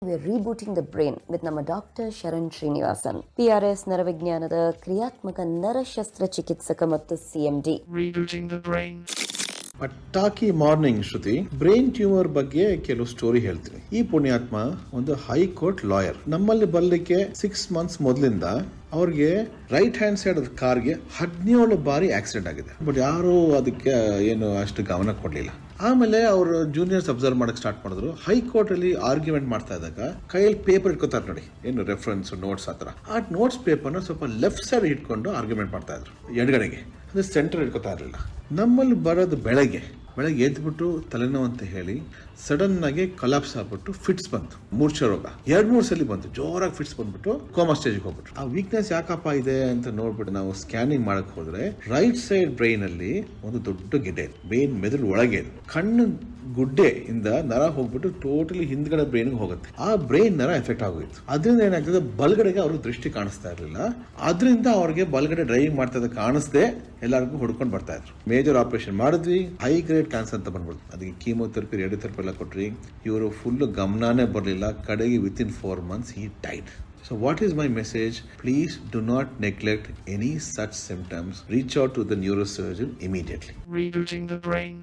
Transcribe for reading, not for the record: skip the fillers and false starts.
We're rebooting the brain with ನಮ್ಮ doctor Sharan Srinivasan, PRS ನರವಿಜ್ಞಾನದ ಕ್ರಿಯಾತ್ಮಕ ನರಶಸ್ತ್ರಚಿಕಿತ್ಸಕ ಮತ್ತು CMD. Rebooting the brain. ಪಟಾಕಿ ಮಾರ್ನಿಂಗ್ ಶ್ರುತಿ, ಬ್ರೈನ್ ಟ್ಯೂಮರ್ ಬಗ್ಗೆ ಕೆಲವು ಸ್ಟೋರಿ ಹೇಳ್ತೀನಿ. ಈ ಪುಣ್ಯಾತ್ಮ ಒಂದು ಹೈಕೋರ್ಟ್ ಲಾಯರ್. ನಮ್ಮಲ್ಲಿ ಬರ್ಲಿಕ್ಕೆ 6 months ಮೊದಲಿಂದ ಅವ್ರಿಗೆ ರೈಟ್ ಹ್ಯಾಂಡ್ ಸೈಡ್ ಕಾರ್ಗೆ 17 ಬಾರಿ ಆಕ್ಸಿಡೆಂಟ್ ಆಗಿದೆ. ಬಟ್ ಯಾರು ಅದಕ್ಕೆ ಏನು ಅಷ್ಟು ಗಮನ ಕೊಡ್ಲಿಲ್ಲ. ಆಮೇಲೆ ಅವರು ಜೂನಿಯರ್ಸ್ ಅಬ್ಸರ್ವ್ ಮಾಡಕ್ ಸ್ಟಾರ್ಟ್ ಮಾಡಿದ್ರು. ಹೈಕೋರ್ಟ್ ಅಲ್ಲಿ ಆರ್ಗ್ಯುಮೆಂಟ್ ಮಾಡ್ತಾ ಇದ್ದಾಗ ಕೈಯಲ್ಲಿ ಪೇಪರ್ ಇಟ್ಕೋತಾರೆ ನೋಡಿ, ಏನು ರೆಫರೆನ್ಸ್ ನೋಟ್ಸ್ ಆತರ. ಆ ನೋಟ್ಸ್ ಪೇಪರ್ನ ಸ್ವಲ್ಪ ಲೆಫ್ಟ್ ಸೈಡ್ ಇಟ್ಕೊಂಡು ಆರ್ಗ್ಯುಮೆಂಟ್ ಮಾಡ್ತಾ ಇದ್ರು, ಎಡಗಡೆಗೆ, ಅಂದ್ರೆ ಸೆಂಟರ್ ಇಟ್ಕೋತಾ ಇರಲಿಲ್ಲ. ನಮ್ಮಲ್ಲಿ ಬರೋದು ಬೆಳಗ್ಗೆ ಎದ್ಬಿಟ್ಟು ತಲೆನೋವು ಅಂತ ಹೇಳಿ ಸಡನ್ ಆಗಿ ಕೊಲಾಪ್ಸ್ ಆಗ್ಬಿಟ್ಟು ಫಿಟ್ಸ್ ಬಂತು. ಮೂರ್ಛೆ ರೋಗ 2-3 ಸಲ ಬಂತು. ಜೋರಾಗಿ ಫಿಟ್ಸ್ ಬಂದ್ಬಿಟ್ಟು ಕೋಮಾ ಸ್ಟೇಜ್ಗೆ ಹೋಗ್ಬಿಟ್ರು. ಆ ವೀಕ್ನೆಸ್ ಯಾಕಪ್ಪ ಇದೆ ಅಂತ ನೋಡ್ಬಿಟ್ಟು ನಾವು ಸ್ಕ್ಯಾನಿಂಗ್ ಮಾಡಕ್ ಹೋದ್ರೆ ರೈಟ್ ಸೈಡ್ ಬ್ರೈನ್ ಅಲ್ಲಿ ಒಂದು ದೊಡ್ಡ ಗೆಡ್ಡೆ, ಬ್ರೈನ್ ಮೆದುಳು ಒಳಗೆ ಕಣ್ಣು ಗುಡ್ಡೆ ಇಂದ ನರ ಹೋಗ್ಬಿಟ್ಟು ಟೋಟಲಿ ಹಿಂದ್ಗಡೆ ಬ್ರೈನ್ ಹೋಗುತ್ತೆ. ಆ ಬ್ರೈನ್ ನರ ಎಫೆಕ್ಟ್ ಆಗೋಯ್ತು. ಅದರಿಂದ ಏನಾಗ್ತದೆ, ಬಲ್ಗಡೆಗೆ ಅವ್ರಿಗೆ ದೃಷ್ಟಿ ಕಾಣಿಸ್ತಾ ಇರಲಿಲ್ಲ. ಅದರಿಂದ ಅವ್ರಿಗೆ ಬಲ್ಗಡೆ ಡ್ರೈವಿಂಗ್ ಮಾಡ್ತಾ ಇದ್ದ ಕಾಣಿಸ್ದೆ ಎಲ್ಲರಿಗೂ ಹುಡ್ಕೊಂಡು ಬರ್ತಾ ಇದ್ರು. ಮೇಜರ್ ಆಪರೇಷನ್ ಮಾಡಿದ್ವಿ. ಹೈ ಗ್ರೇಡ್ ಕ್ಯಾನ್ಸರ್ ಅಂತ ಬಂದ್ಬಿಡ್ತು. ಅದಕ್ಕೆ ಕೀಮೋಥೆರಪಿ, ರೇಡಿಯೋಥೆರಪಿ ಎಲ್ಲ ಕೊಟ್ರಿ. ಇವರು ಫುಲ್ ಗಮನನೇ ಬರಲಿಲ್ಲ. ಕಡೆಗೆ within 4 months he died. So what is my message? Please do not neglect any such symptoms. Reach out to the neurosurgeon immediately. Rebooting the brain.